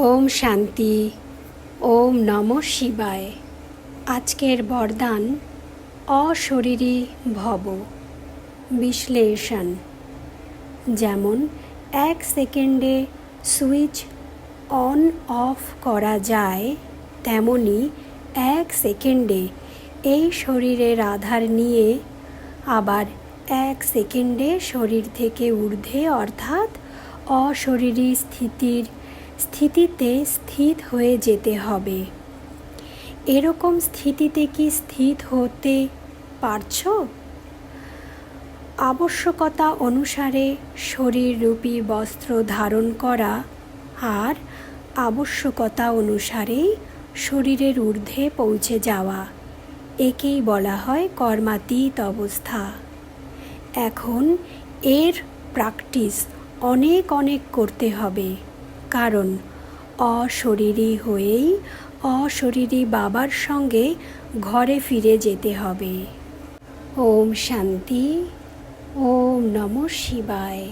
ওম শান্তি। ওম নমঃ শিবায়। আজকের বরদান অশরীরী ভব। বিশ্লেষণ। যেমন 1 সেকেন্ডে সুইচ অন অফ করা যায়, তেমনি 1 সেকেন্ডে এই শরীরের আধার নিয়ে আবার 1 সেকেন্ডে শরীর থেকে ঊর্ধ্বে অর্থাৎ অশরীরী স্থিতিতে স্থিত হয়ে যেতে হবে। এরকম স্থিতিতে কি স্থিত হতে পারছো? আবশ্যকতা অনুসারে শরীররূপী বস্ত্র ধারণ করা আর আবশ্যকতা অনুসারেই শরীরের ঊর্ধ্বে পৌঁছে যাওয়া, একেই বলা হয় কর্মাতীত অবস্থা। এখন এর প্র্যাকটিস অনেক করতে হবে, কারণ অশরীরী হয়েই অশরীরী বাবার সঙ্গে ঘরে ফিরে যেতে হবে। ওম শান্তি। ওম নমঃ শিবায়।